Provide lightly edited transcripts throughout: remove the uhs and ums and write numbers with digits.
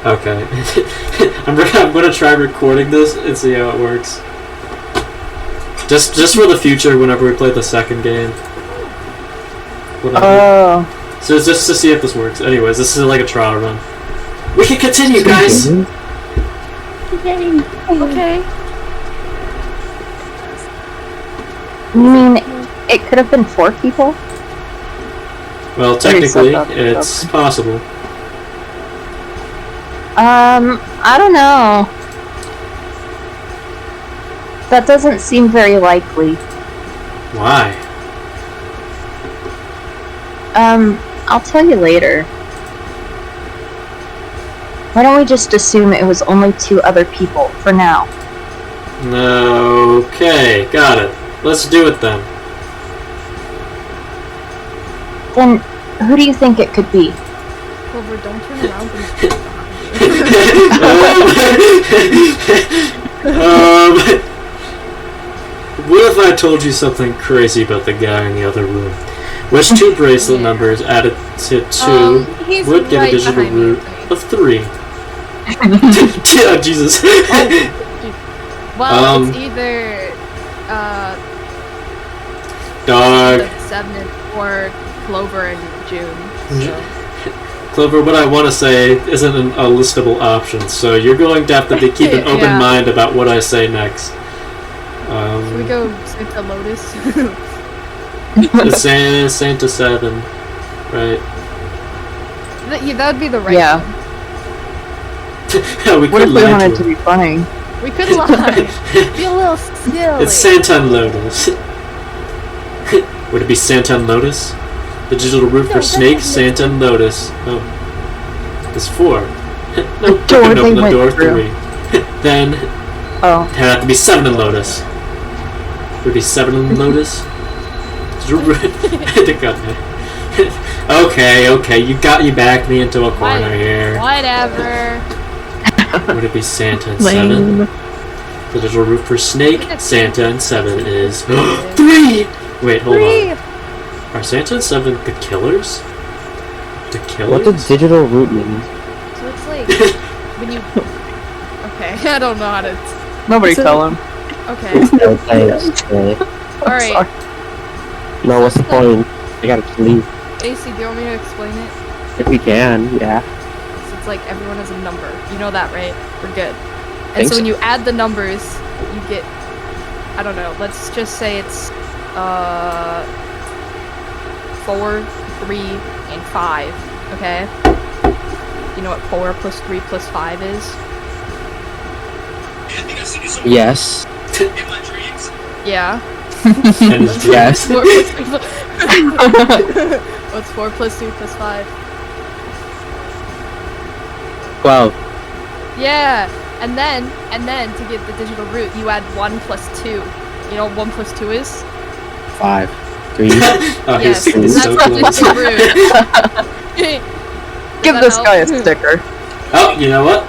Okay. I'm gonna try recording this and see how it works. Just for the future, whenever we play the second game. Oh. So it's just to see if this works. Anyways, this is like a trial run. We can continue, guys! Yay. Okay. You mean it could have been 4 people? Well, technically, it's possible. I don't know. That doesn't seem very likely. Why? I'll tell you later. Why don't we just assume it was only 2 other people for now? Okay, got it. Let's do it then. Then, who do you think it could be? Clover, don't turn around and What if I told you something crazy about the guy in the other room? Which 2 bracelet numbers added to 2 would get a digital root of 3? Yeah, Jesus. Well, it's either Dog. 7 or Clover and June. So. Clover, what I want to say isn't a listable option, so you're going to have to keep an open mind about what I say next. Should we go Santa Lotus? Santa 7, right? That would be the right one. We What could if we lie wanted to to be funny? We could lie. Be a little silly. It's Santa and Lotus. Would it be Santa and Lotus? The digital root for Snake, Santa, and Lotus. Oh. It's 4. No, I can open the door 3. Then, it'd have to be 7 and Lotus. Would it be 7 and Lotus? Okay, you backed me into a corner here. Whatever. Would it be Santa and 7? The digital root for Snake, Santa, and 7 is 3! Wait, hold on. Are Santa and 7 the killers? The killers? What does digital root mean? So it's like when you. Okay, I don't know how to. Nobody tell him. Okay. No, thanks. All right. No, what's the point? I gotta leave. AC, do you want me to explain it? If we can, yeah. So it's like everyone has a number. You know that, right? We're good. And Think so when so. you add the numbers, you get. I don't know. Let's just say it's 4, 3, and 5. Okay. You know what 4 plus 3 plus 5 is? Yes. Yeah. Yes. What's 4 plus 2 plus 5? 12. Yeah. And then to get the digital root, you add 1 plus 2. You know what 1 plus 2 is? 5. 3. Oh, Yes, he's that's so the close. digital root. Give this guy a sticker. Oh, you know what?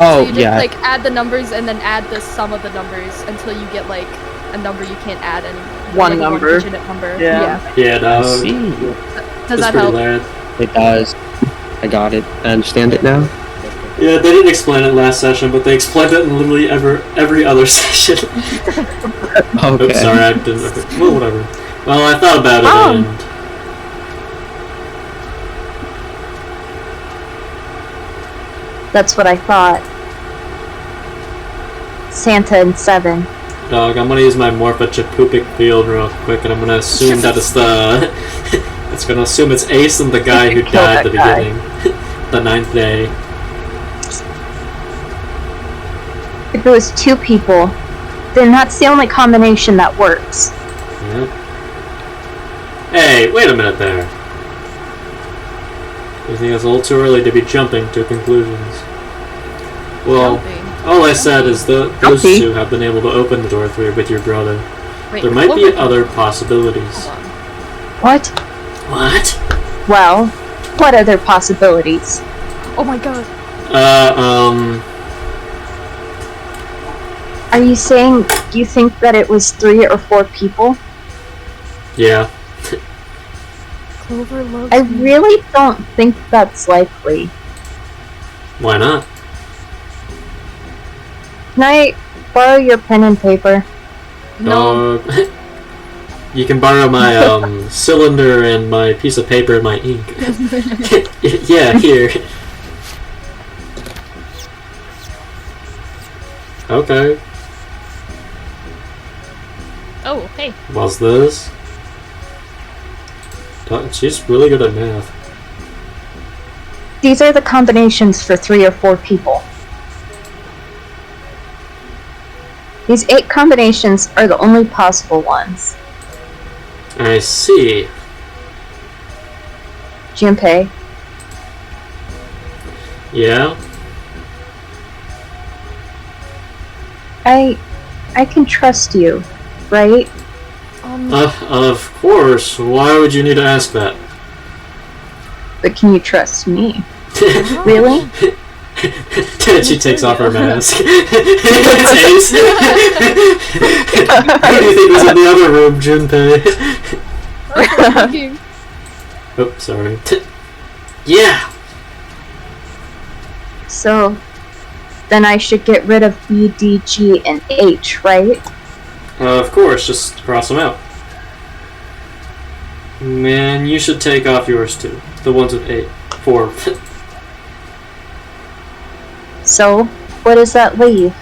Oh, So you just yeah. like add the numbers and then add the sum of the numbers until you get like a number you can't add anymore. One like number. One digit number. Yeah. Yeah, no. I see. Does that help? It does. I got it. I understand it now. Yeah, they didn't explain it last session, but they explained it in literally every other session. Okay. Oops, sorry, I didn't. Well, whatever. Well, I thought about it and. That's what I thought. Santa and 7. Dog, I'm gonna use my Morpha Chapupic field real quick, and I'm gonna assume that it's the. It's gonna assume it's Ace and the guy who died at the beginning. The 9th day. If it was 2 people, then that's the only combination that works. Yep. Hey, wait a minute there. I think it's a little too early to be jumping to conclusions. Well, all I said is that those 2 have been able to open the door 3 with your brother. Wait, There might be other possibilities. What? What? Well, what other possibilities? Oh my god. Are you saying you think that it was 3 or 4 people? Yeah. Clover loves I me. really don't think that's likely. Why not? Can I borrow your pen and paper? No. You can borrow my cylinder and my piece of paper and my ink. Yeah, here. Okay. Oh, hey. What's this? She's really good at math. These are the combinations for 3 or 4 people. These 8 combinations are the only possible ones. I see. Junpei, Yeah? I can trust you, right? Of course. Why would you need to ask that? But can you trust me? Really? She takes off her mask. Taste. Who do you think was in the other room, Junpei? Oh, sorry. Yeah! So, then I should get rid of B, D, G, and H, right? Of course, just cross them out. Man, you should take off yours too. The ones with 4. So, what does that leave?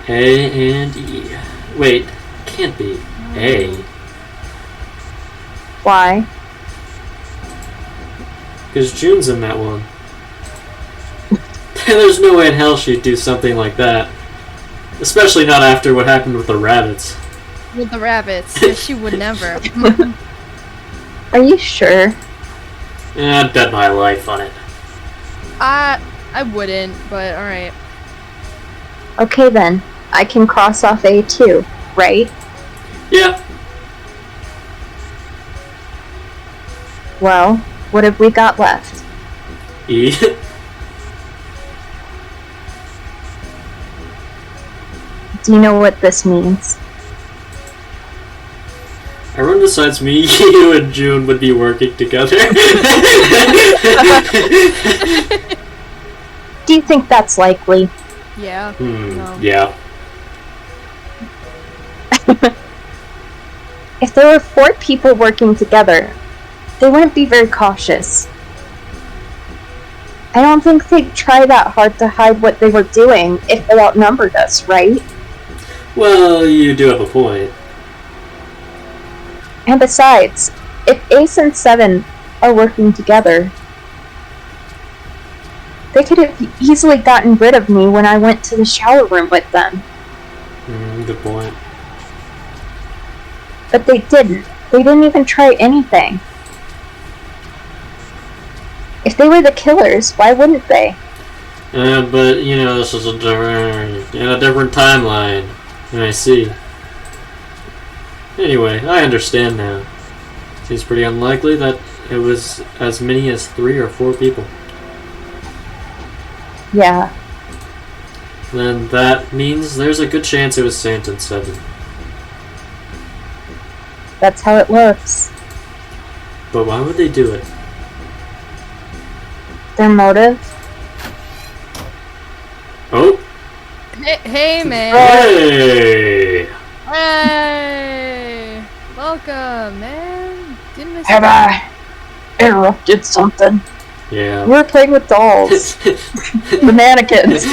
A and E. Wait, can't be. A. Why? Because June's in that one. There's no way in hell she'd do something like that. Especially not after what happened with the rabbits. With the rabbits. Yeah, she would never. Are you sure? I'd bet my life on it. I wouldn't, but alright. Okay then, I can cross off A too, right? Yeah. Well, what have we got left? E. Do you know what this means? Everyone besides me, you, and June would be working together. Do you think that's likely? Yeah. No. Yeah. If there were 4 people working together, they wouldn't be very cautious. I don't think they'd try that hard to hide what they were doing if they outnumbered us, right? Well, you do have a point. And besides, if Ace and 7 are working together, they could have easily gotten rid of me when I went to the shower room with them. Good point. But they didn't. They didn't even try anything. If they were the killers, why wouldn't they? But, you know, this is a different timeline. I see. Anyway, I understand now. Seems pretty unlikely that it was as many as 3 or 4 people. Yeah. Then that means there's a good chance it was Santa and 7. That's how it looks. But why would they do it? Their motive? Oh! Hey, man. Hey! Hey! Welcome, man. Didn't miss Have you. I interrupted something? Yeah. We were playing with dolls. The mannequins.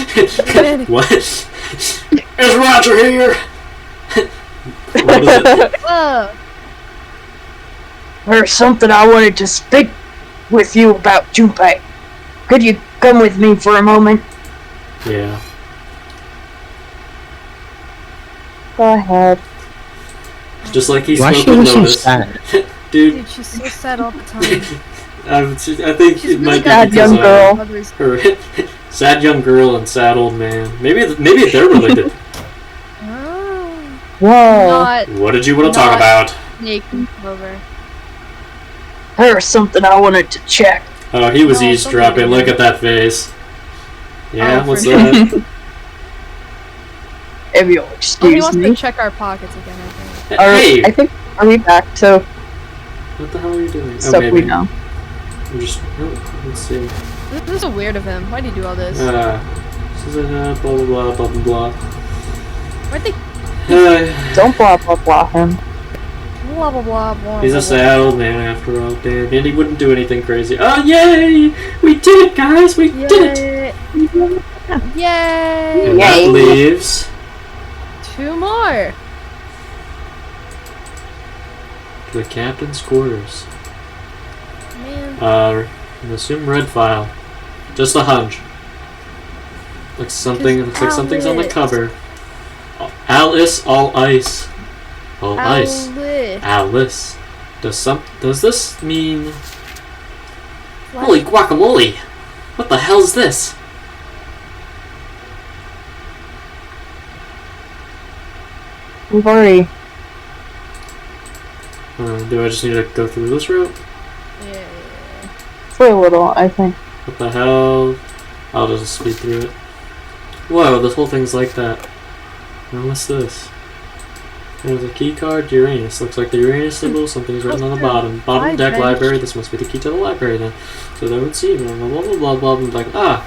What? Is Roger here? What is it? Whoa. There's something I wanted to speak with you about, Junpei. Could you come with me for a moment? Yeah. Go ahead. Just like he Why spoke she with was so notice. sad? Dude, Dude, she's so sad all the time. I think She's it might really be sad young girl. her sad young girl and sad old man. Maybe they're related. Oh. Whoa. Not What did you want to talk Not- about? Snake and Clover. There's something I wanted to check. Oh, he was No, eavesdropping. something Look at that face. Yeah, Oh, what's for that? If you'll Oh, he excuse wants me. to check our pockets again, I think. Are Hey, I think are we back to what the hell are you doing? stuff we know? let's see. This is so weird of him. Why'd he do all this? This is blah blah blah blah blah. Why'd they Don't blah blah blah him. blah blah blah blah? He's blah, a sad old man after all, damn. And he wouldn't do anything crazy. Oh, yay! We did it, guys! We did it! Yay! And that leaves 2 more. the captain's quarters. Man. I'm assuming red file. Just a hunch. Looks like something's on the cover. Alice, all ice. All ice. Alice. Does this mean... What? Holy guacamole! What the hell's this? We've already... Do I just need to go through this route? Yeah. For a little, I think. What the hell? I'll just speed through it. Whoa, this whole thing's like that. Now what's this? There's a key card to Uranus. Looks like the Uranus symbol. Something's written on the bottom. Bottom deck library. This must be the key to the library then. So they would see. Blah blah blah blah blah blah. Like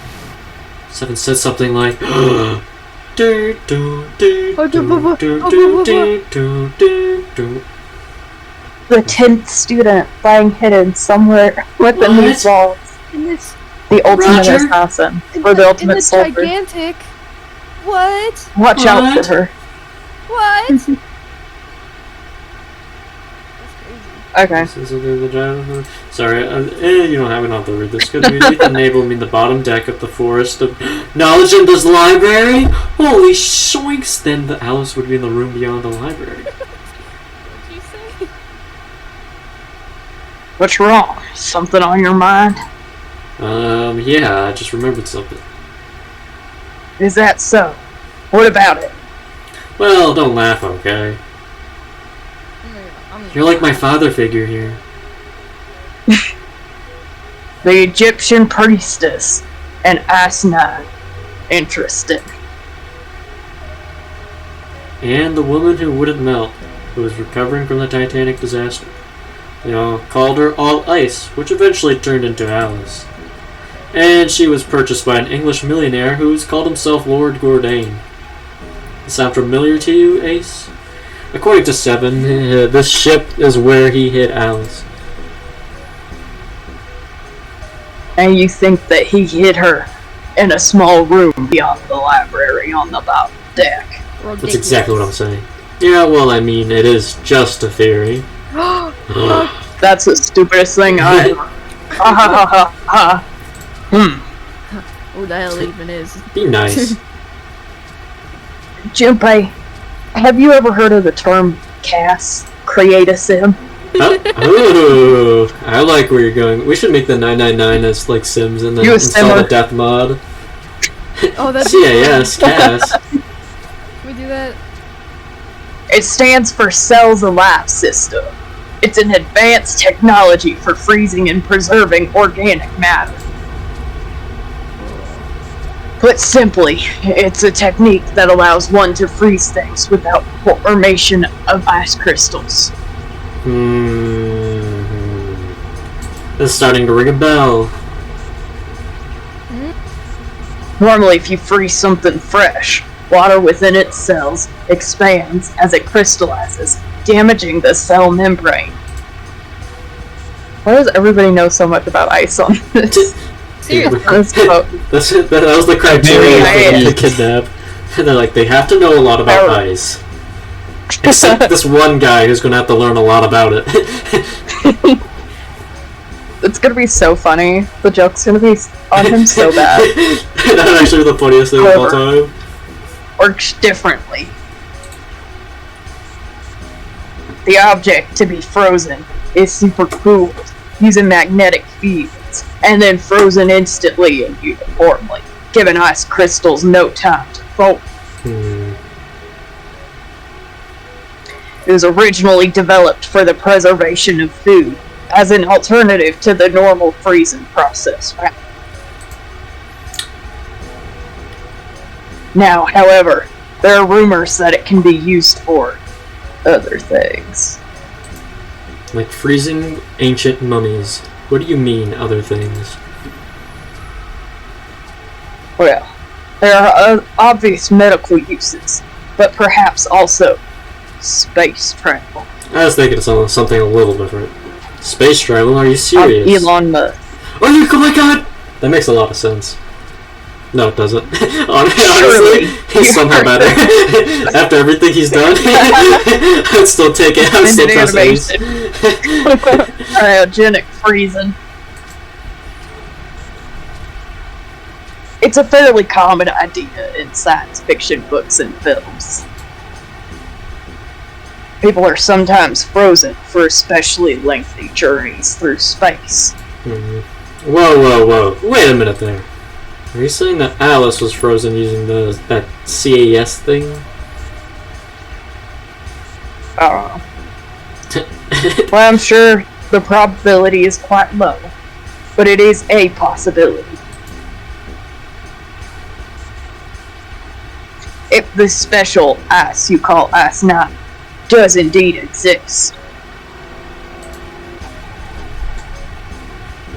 Seven said something like. Do do do do do do do do. The 10th student lying hidden somewhere within these walls. In this. The ultimate Roger? assassin. Or the ultimate soldier. Gigantic. What? Watch out for her. What? That's crazy. Okay. This is the driver. Sorry, you don't have to read this. Could beneath the navel mean the bottom deck of the forest of knowledge in this library? Holy shoinks! Then the Alice would be in the room beyond the library. What'd you say? What's wrong? Something on your mind? Yeah, I just remembered something. Is that so? What about it? Well, don't laugh, okay? You're like my father figure here. The Egyptian priestess and Asnad. Interesting. And the woman who wouldn't melt, who was recovering from the Titanic disaster. They all called her All Ice, which eventually turned into Alice. And she was purchased by an English millionaire who's called himself Lord Gourdain. Sound familiar to you, Ace? According to Seven, this ship is where he hid Alice. And you think that he hid her in a small room beyond the library on the bottom deck? That's exactly what I'm saying. Yeah, well, I mean, it is just a theory. That's the stupidest thing I ever. Ha ha ha ha ha. Who the hell even is? Be nice. Junpei, have you ever heard of the term CAS? Create a sim? Ooh, I like where you're going. We should make the 999 as like Sims and then install the death mod. Oh, that's CAS, CAS. Can we do that? It stands for Cells Elapse System. It's an advanced technology for freezing and preserving organic matter. Put simply, it's a technique that allows one to freeze things without formation of ice crystals. It's starting to ring a bell. Normally, if you freeze something fresh, water within its cells expands as it crystallizes, damaging the cell membrane. Why does everybody know so much about ice on this? Seriously. That was the criteria for the kidnap. And they're like, they have to know a lot about ice. Except this one guy who's going to have to learn a lot about it. It's going to be so funny. The joke's going to be on him so bad. That's actually the funniest thing of all time. Works differently. The object to be frozen is super cooled using magnetic fields, and then frozen instantly and uniformly, giving ice crystals no time to form. It was originally developed for the preservation of food, as an alternative to the normal freezing process. Now, however, there are rumors that it can be used for other things. Like freezing ancient mummies. What do you mean, other things? Well, there are obvious medical uses, but perhaps also space travel. I was thinking of something a little different. Space travel? Are you serious? Elon Musk. Oh my god! That makes a lot of sense. No, it doesn't. Honestly, he's somehow better. After everything he's done, I'd still take it. I'd still trust Ace. Cryogenic freezing. It's a fairly common idea in science fiction books and films. People are sometimes frozen for especially lengthy journeys through space. Whoa. Wait a minute there. Are you saying that Alice was frozen using that CAS thing? I don't know. Well, I'm sure the probability is quite low, but it is a possibility. If the special ice you call Ice 9 does indeed exist,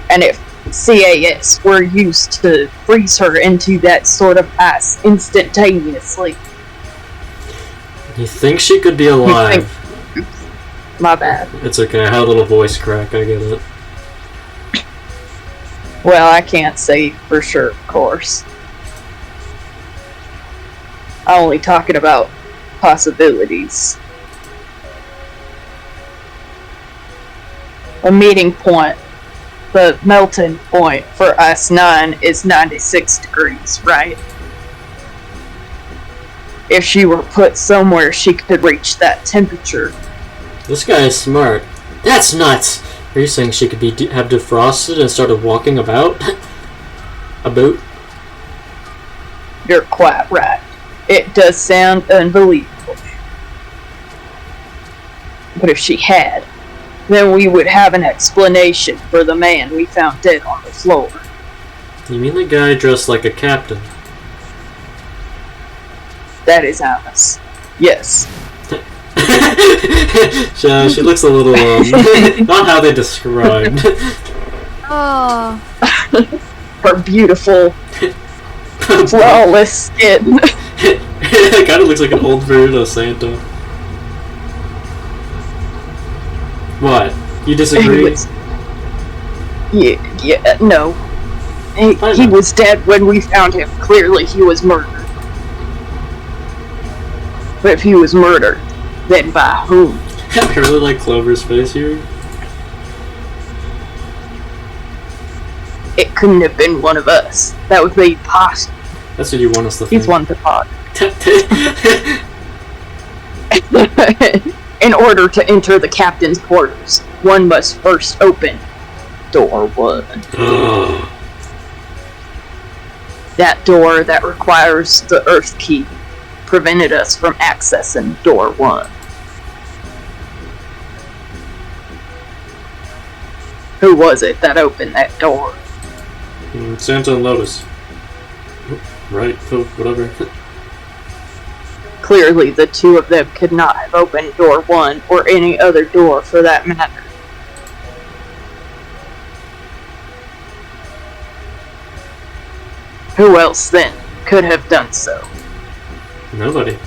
and if CAS were used to freeze her into that sort of ice instantaneously. You think she could be alive? My bad. It's okay, I had a little voice crack, I get it. Well, I can't say for sure, of course. I'm only talking about possibilities. A meeting point. The melting point for Ice 9 is 96 degrees, right? If she were put somewhere she could reach that temperature. This guy is smart. That's nuts! Are you saying she could have defrosted and started walking about? You're quite right. It does sound unbelievable. But if she had, then we would have an explanation for the man we found dead on the floor. You mean the guy dressed like a captain? That is Alice. Yes. She looks a little, not how they described. Oh. Her beautiful, flawless skin. It kind of looks like an old version of Santa. What? You disagree? No. He was dead when we found him. Clearly he was murdered. But if he was murdered, then by whom? I really like Clover's face here. It couldn't have been one of us. That would be possible. That's what you want us to think. He's one to talk. In order to enter the captain's quarters, one must first open door 1. That door that requires the Earth key prevented us from accessing door 1. Who was it that opened that door? Santa and Lotus. Right, so whatever. Clearly the two of them could not have opened door 1 or any other door for that matter. Who else then could have done so? Nobody.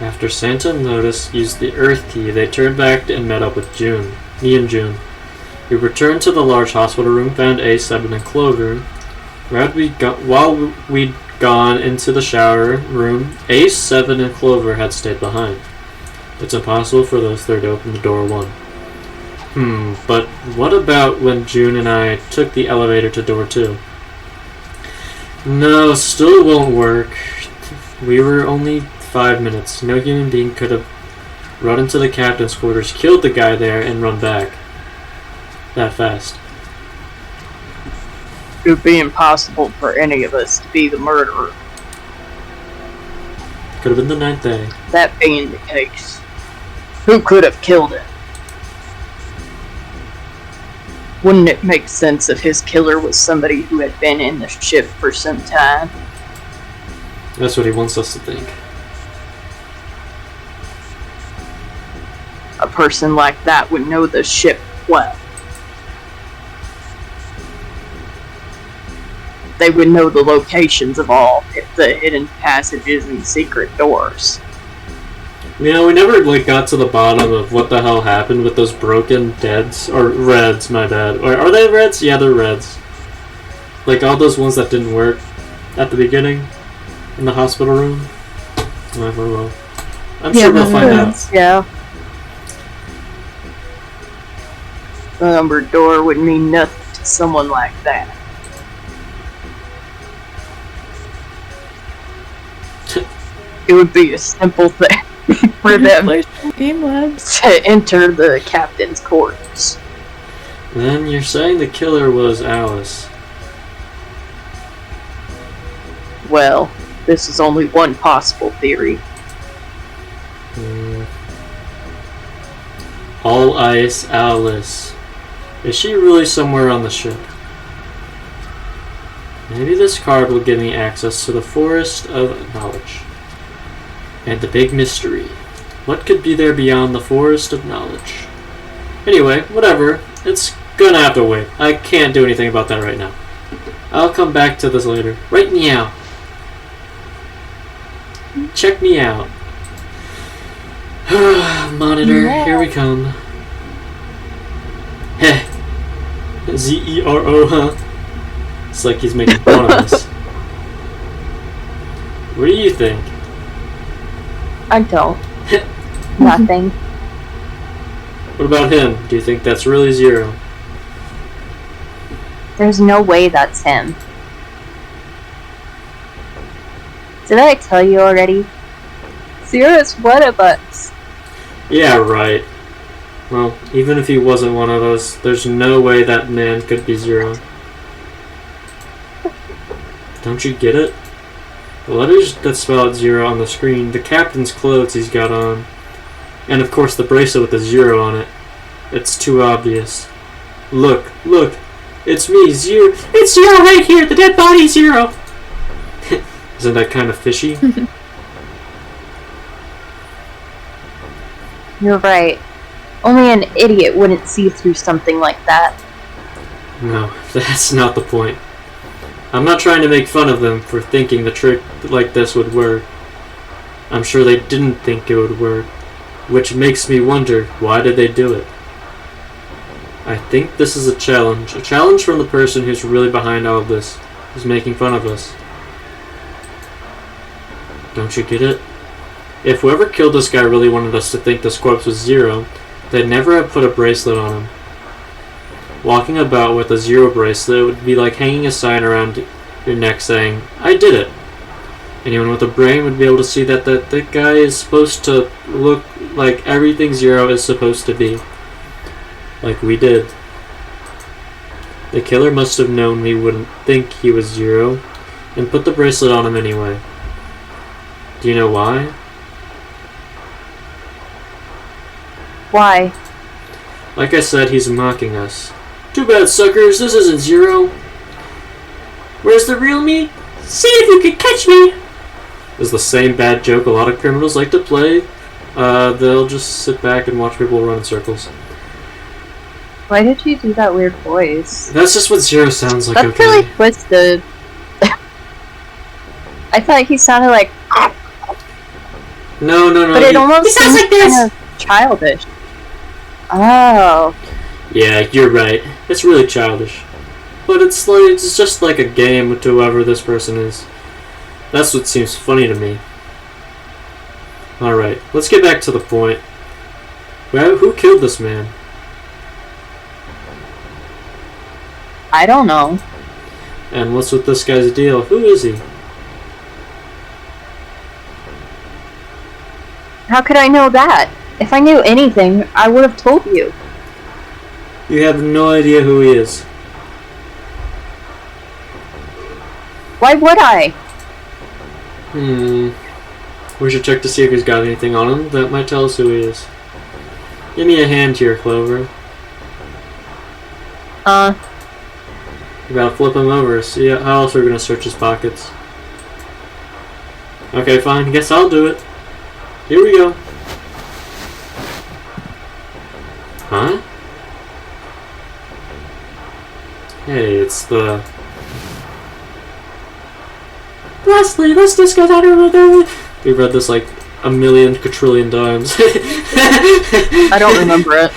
After Santa and Lotus used the Earth key, they turned back and met up with June. Me and June. We returned to the large hospital room, found A7 and Clover. While we'd gone into the shower room, A7 and Clover had stayed behind. It's impossible for those three to open the door 1. But what about when June and I took the elevator to door 2? No, still won't work. We were only 5 minutes. No human being could have run into the captain's quarters, killed the guy there, and run back that fast. It would be impossible for any of us to be the murderer. Could have been the 9th day. That being the case, who could have killed him? Wouldn't it make sense if his killer was somebody who had been in the ship for some time? That's what he wants us to think. A person like that would know the ship well. they would know the locations of all the hidden passages and secret doors. You know, we never like got to the bottom of what the hell happened with those broken deads or reds. My bad. Or are they reds? Yeah, they're reds. Like all those ones that didn't work at the beginning in the hospital room. Never will. I'm sure we'll find out. Yeah. The numbered door would mean nothing to someone like that. It would be a simple thing for them Game labs. to enter the captain's quarters. Then you're saying the killer was Alice. Well, this is only one possible theory. All ice, Alice. Is she really somewhere on the ship? Maybe this card will give me access to the Forest of Knowledge. And the big mystery. What could be there beyond the Forest of Knowledge? Anyway, whatever. It's gonna have to wait. I can't do anything about that right now. I'll come back to this later. Right meow. Check me out. Monitor, here we come. Heh. Z-E-R-O, huh? It's like he's making fun of us. What do you think? I don't. Nothing. What about him? Do you think that's really Zero? There's no way that's him. Did I tell you already? Zero's one of us. Yeah, right. Well, even if he wasn't one of us, there's no way that man could be Zero. Don't you get it? The letters that spell out Zero on the screen, the captain's clothes he's got on, and of course the bracelet with the zero on it. It's too obvious. Look, look, it's me, Zero. It's Zero right here, the dead body, Zero! Isn't that kind of fishy? You're right. Only an idiot wouldn't see through something like that. No, that's not the point. I'm not trying to make fun of them for thinking the trick like this would work. I'm sure they didn't think it would work, which makes me wonder, why did they do it? I think this is a challenge from the person who's really behind all of this, who's making fun of us. Don't you get it? If whoever killed this guy really wanted us to think this corpse was Zero, they'd never have put a bracelet on him. Walking about with a Zero bracelet would be like hanging a sign around your neck saying, I did it. Anyone with a brain would be able to see that the guy is supposed to look like everything Zero is supposed to be. Like we did. The killer must have known we wouldn't think he was Zero, and put the bracelet on him anyway. Do you know why? Why? Like I said, he's mocking us. Too bad, suckers, this isn't Zero. Where's the real me? See if you can catch me! Is the same bad joke a lot of criminals like to play. They'll just sit back and watch people run in circles. Why did you do that weird voice? That's just what Zero sounds like, That's okay? really twisted. I thought he sounded like... No. But it almost sounds like this! kind of childish. Oh. Yeah, you're right. It's really childish. But it's just like a game to whoever this person is. That's what seems funny to me. Alright, let's get back to the point. Who killed this man? I don't know. And what's with this guy's deal? Who is he? How could I know that? If I knew anything, I would have told you. You have no idea who he is. Why would I? We should check to see if he's got anything on him that might tell us who he is. Give me a hand here, Clover. You gotta flip him over. See how else we're gonna search his pockets. Okay, fine. Guess I'll do it. Here we go. Huh? Hey, it's the... Leslie, let's just get out of there. We read this like a million quadrillion times. I don't remember it.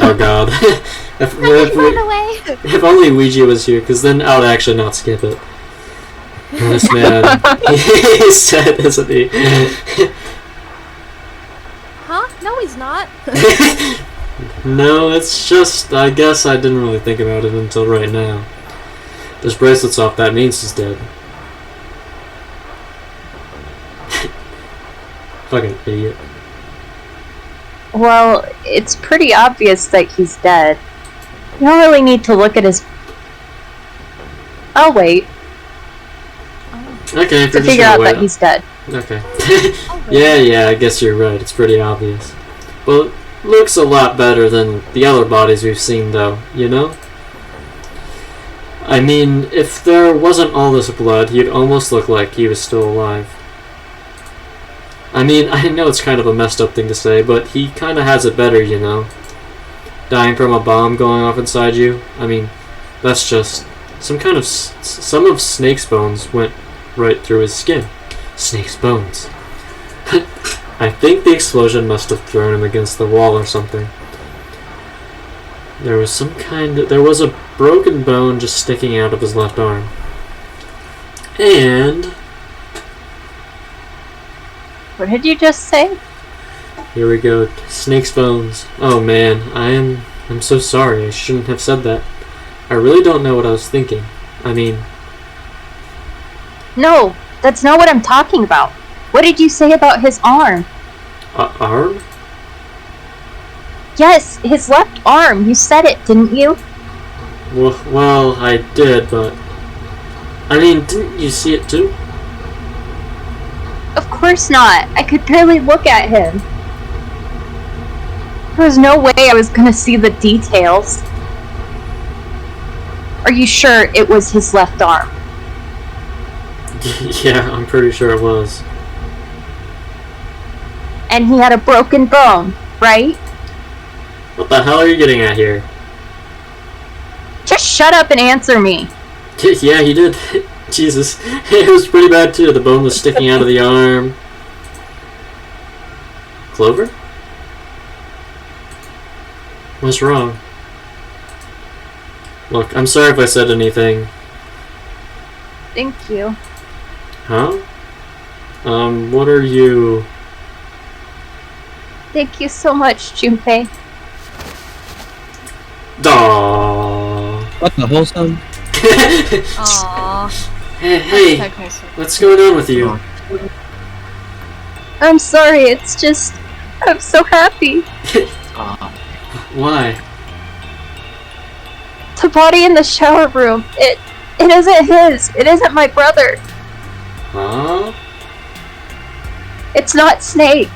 Oh god. If only Weegee was here, because then I would actually not skip it. This man, he's sad, isn't he? Huh? No, he's not. No, it's just, I guess I didn't really think about it until right now. There's bracelets off, that means he's dead. Fucking idiot. Well, it's pretty obvious that he's dead. You don't really need to look at his... I'll wait Okay, to figure out that he's dead. Okay. Yeah, I guess you're right. It's pretty obvious. Well, it looks a lot better than the other bodies we've seen, though, you know? I mean, if there wasn't all this blood, he'd almost look like he was still alive. I mean, I know it's kind of a messed up thing to say, but he kind of has it better, you know? Dying from a bomb going off inside you. I mean, that's just... some of Snake's bones went right through his skin. Snake's bones. I think the explosion must have thrown him against the wall or something. There was a broken bone just sticking out of his left arm. And... What did you just say? here we go. Snake's bones. Oh man, I'm so sorry. I shouldn't have said that. I really don't know what I was thinking. I mean... No, that's not what I'm talking about. What did you say about his arm? Arm? Yes, his left arm. You said it, didn't you? Well, I did, but... I mean, didn't you see it too? Of course not. I could barely look at him. There was no way I was gonna see the details. Are you sure it was his left arm? Yeah, I'm pretty sure it was. And he had a broken bone, right? What the hell are you getting at here? Just shut up and answer me. Yeah, he did. Jesus. It was pretty bad too. The bone was sticking out of the arm. Clover? What's wrong? Look, I'm sorry if I said anything. Thank you. Huh? What are you... Thank you so much, Junpei. Aww. What the whole son? Aww. Hey, what's going on with you? I'm sorry, it's just... I'm so happy. Why? The body in the shower room, it isn't his. It isn't my brother. Huh? It's not Snake.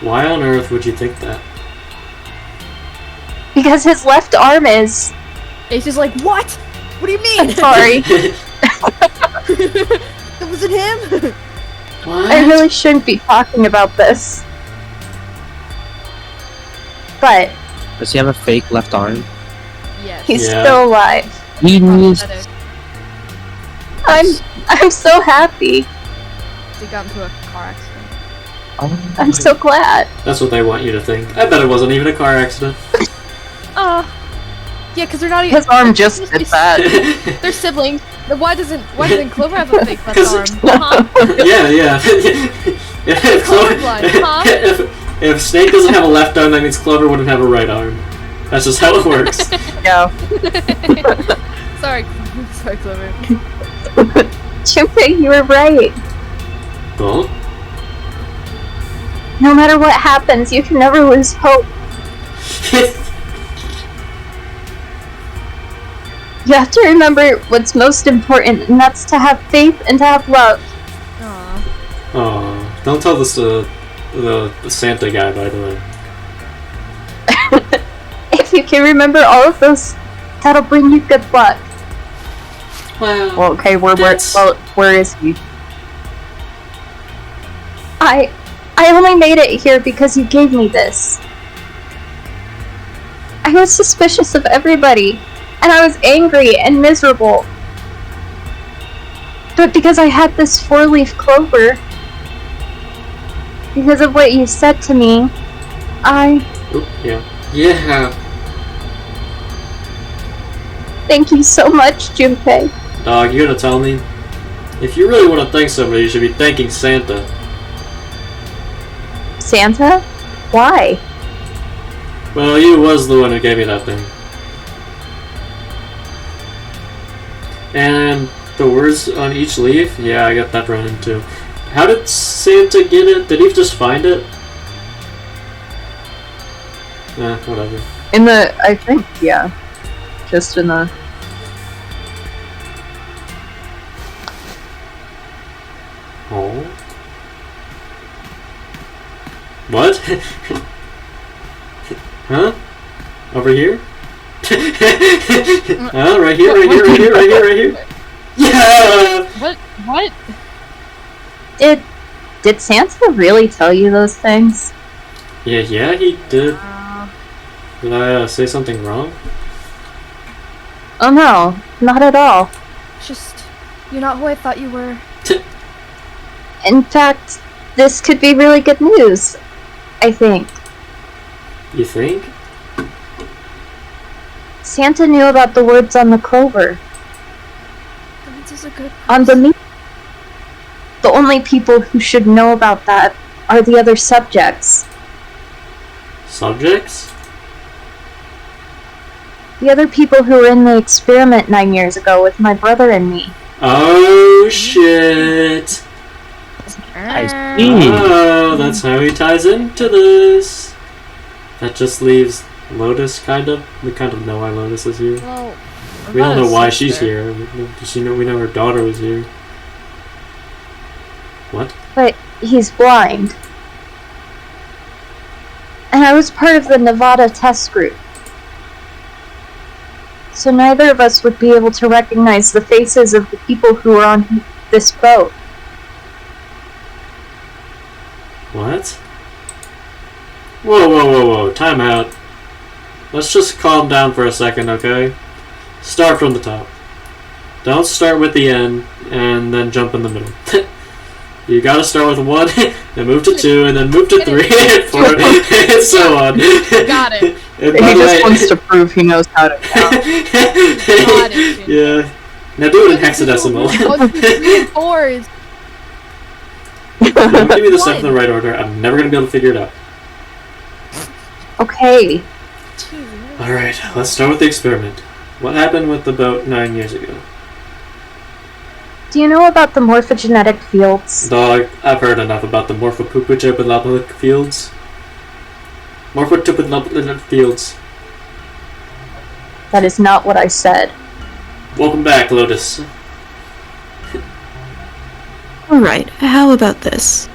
Why on earth would you think that? Because his left arm is... Ace is like, what? What do you mean? I'm sorry. That wasn't him? What? I really shouldn't be talking about this. But Does he have a fake left arm? Yes. he's Yeah. still alive. He needs... Pathetic. I'm so happy. He got into a car accident. I'm so glad. That's what they want you to think. I bet it wasn't even a car accident. Yeah, because they're not even. His arm just did that. They're siblings. Then why doesn't Clover have a fake left 'Cause- arm? Huh? Yeah. If, Colorblind, huh? if Snake doesn't have a left arm, that means Clover wouldn't have a right arm. That's just how it works. No. Sorry, Clover. Junpei, you were right. Well, No matter what happens, you can never lose hope. You have to remember what's most important, and that's to have faith and to have love. Aww. oh, don't tell this to the Santa guy, by the way. If you can remember all of those, that'll bring you good luck. Well, Okay, where is he? I only made it here because you gave me this. I was suspicious of everybody, and I was angry and miserable. But because I had this 4-leaf clover, because of what you said to me, Oop, yeah. Yeah. Thank you so much, Junpei. Dog, you gonna tell me? If you really want to thank somebody, you should be thanking Santa. Santa? Why? Well, he was the one who gave me that thing. And the words on each leaf? Yeah, I got that running too. How did Santa get it? Did he just find it? Whatever. I think, yeah. Just in the... Oh. What? Huh? Over here? Huh? Right here, right here, right here, right here, right here? Yeah! What? Did Santa really tell you those things? Yeah, he did. Did I say something wrong? Oh no, not at all. Just, you're not who I thought you were. In fact, this could be really good news, I think. You think? Santa knew about the words on the clover. This is a good On the meat. The only people who should know about that are the other subjects. Subjects? The other people who were in the experiment 9 years ago with my brother and me. Oh shit! I see. Oh, that's how he ties into this. That just leaves Lotus, kind of. We kind of know why Lotus is here. Well, We don't know why she's here. We know her daughter was here. What? But he's blind. And I was part of the Nevada test group. So neither of us would be able to recognize the faces of the people who were on this boat. What? Whoa. Time out. Let's just calm down for a second, okay? Start from the top. Don't start with the end and then jump in the middle. You gotta start with 1, then move to 2, and then move to 3, and 4, and so on. Got it. And He by the just way- wants to prove he knows how to count. Got it. Yeah. Now do it in hexadecimal. 1, 2, 3, and 4s. Don't give me the stuff in One. the right order. I'm never gonna be able to figure it out. Okay. Alright, let's start with the experiment. What happened with the boat 9 years ago? Do you know about the morphogenetic fields? Dog, I've heard enough about the morphopupitopilopilic fields. Morphotupitopilic fields. That is not what I said. Welcome back, Lotus. Alright, how about this?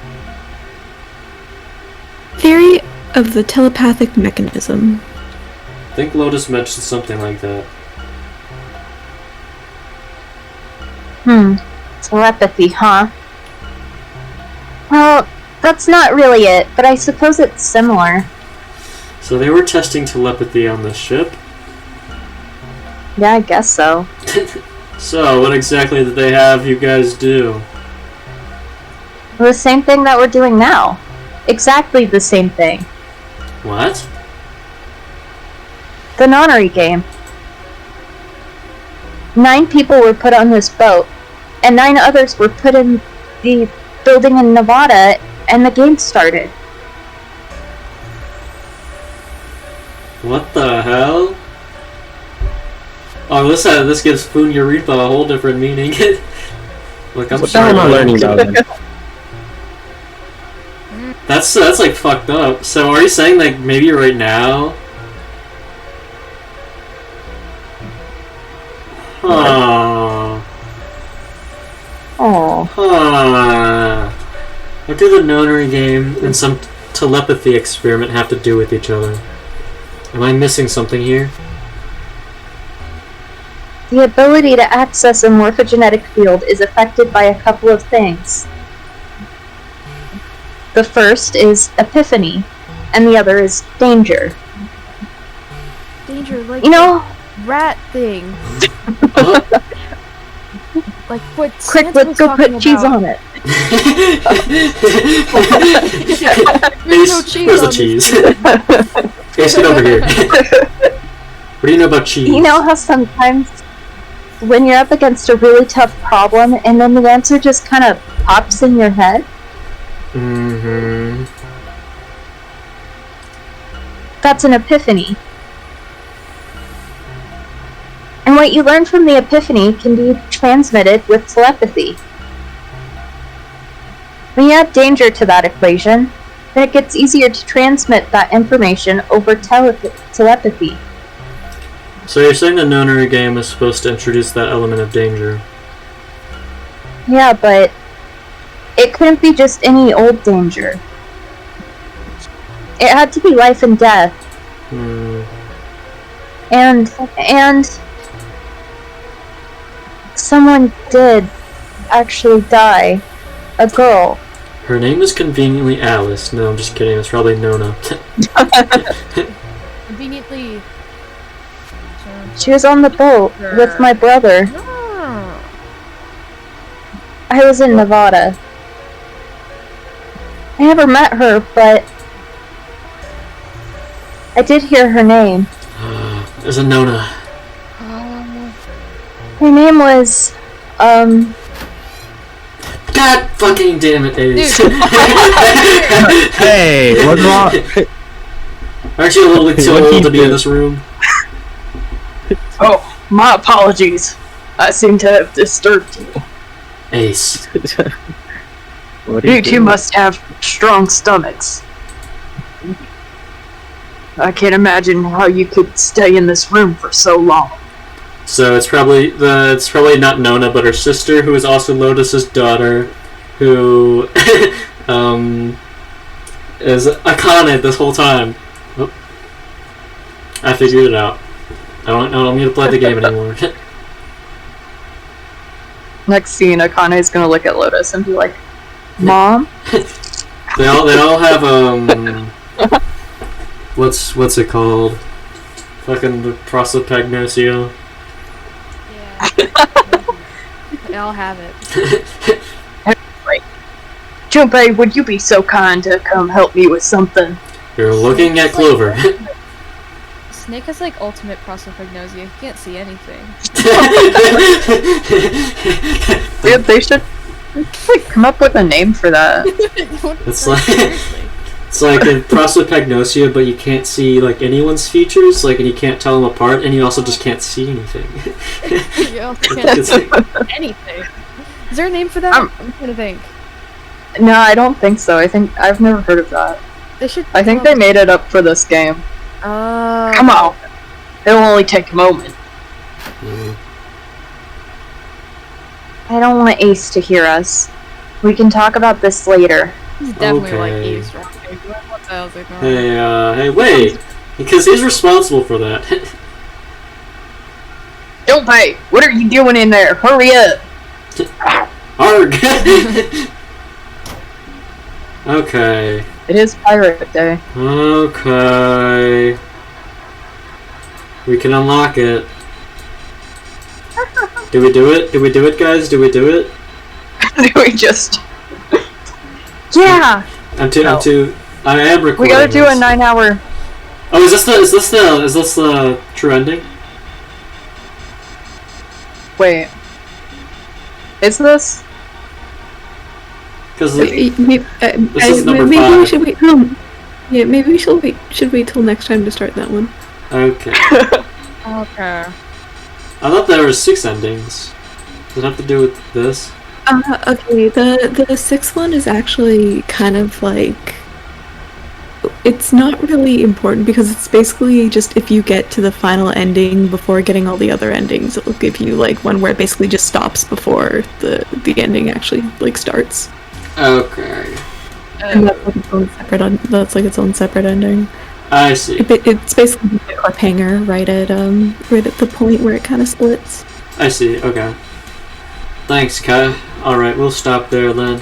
Theory of the telepathic mechanism. I think Lotus mentioned something like that. Telepathy, huh? Well, that's not really it, but I suppose it's similar. So they were testing telepathy on the ship? Yeah, I guess so. So, what exactly did they have you guys do? The same thing that we're doing now. Exactly the same thing. What? The nonary game. 9 people were put on this boat, and 9 others were put in the building in Nevada, and the game started. What the hell? Oh, this gives FUNYARINPA a whole different meaning. Look, I'm What the hell am I sorry. learning about then? That's like fucked up. So are you saying like maybe right now? Oh. Oh. What do the nonary game and some telepathy experiment have to do with each other? Am I missing something here? The ability to access a morphogenetic field is affected by a couple of things. The first is epiphany, and the other is danger. Danger, like You know, rat thing. Like what Quick, Santa was let's go talking put cheese about. on it. There's no Ace, cheese where's the on cheese? this. Ace, get over here. What do you know about cheese? You know how sometimes when you're up against a really tough problem and then the answer just kind of pops in your head? Mm-hmm. That's an epiphany. And what you learn from the epiphany can be transmitted with telepathy. When you add danger to that equation, then it gets easier to transmit that information over telepathy. So you're saying the Nonary game is supposed to introduce that element of danger? Yeah, but it couldn't be just any old danger. It had to be life and death. And someone did actually die. A girl. Her name is conveniently Alice. No, I'm just kidding. It's probably Nona. Conveniently. She was on the boat with my brother. Ah. I was in Nevada. I never met her, but I did hear her name. There's a Nona. Her name was, God fucking damn it, Ace. Hey, what's wrong? Aren't you a little bit too What old he to be in did. this room? Oh, my apologies. I seem to have disturbed you. Ace. What You two must have strong stomachs. I can't imagine how you could stay in this room for so long. So it's probably not Nona, but her sister, who is also Lotus's daughter, who is Akane this whole time. Oh. I figured it out. I don't need to play the game anymore. Next scene, Akane's gonna look at Lotus and be like, Mom? They all have what's it called? Fucking the prosopagnosia. Yeah. They all have it. Junpei, would you be so kind to come help me with something? You're looking at Clover. Snake has like ultimate prosopagnosia. He can't see anything. Yeah, they should come up with a name for that. It's like a prosopagnosia, but you can't see like anyone's features, like, and you can't tell them apart, and you also just can't see anything. You also can't It's see like- anything. Is there a name for that? I'm trying to think. No, I don't think so. I've never heard of that. They should. I think they made it up for this game. Come on. It'll only take a moment. I don't want Ace to hear us. We can talk about this later. He's definitely like Okay. eavesdropping. What the hell's going on? Hey, wait! Because he's responsible for that. Junpei, what are you doing in there? Hurry up! Arg! Okay. It is Pirate Day. Okay. We can unlock it. Do we do it? Do we do it, guys? Do we do it? Do we just... Yeah! I am recording. We gotta do a this. 9-hour... Oh, is this the true ending? Wait. Is this? Because Maybe this is number we 5. should wait. Yeah, maybe we should wait till next time to start that one. Okay. Okay. I thought there were 6 endings. Does it have to do with this? Okay, the sixth one is actually kind of like, it's not really important because it's basically just if you get to the final ending before getting all the other endings, it'll give you like one where it basically just stops before the ending actually like starts. Okay. And that's like its own its own separate ending. I see. It's basically a cliffhanger right at the point where it kind of splits. I see. Okay. Thanks, Kai. Alright, we'll stop there then.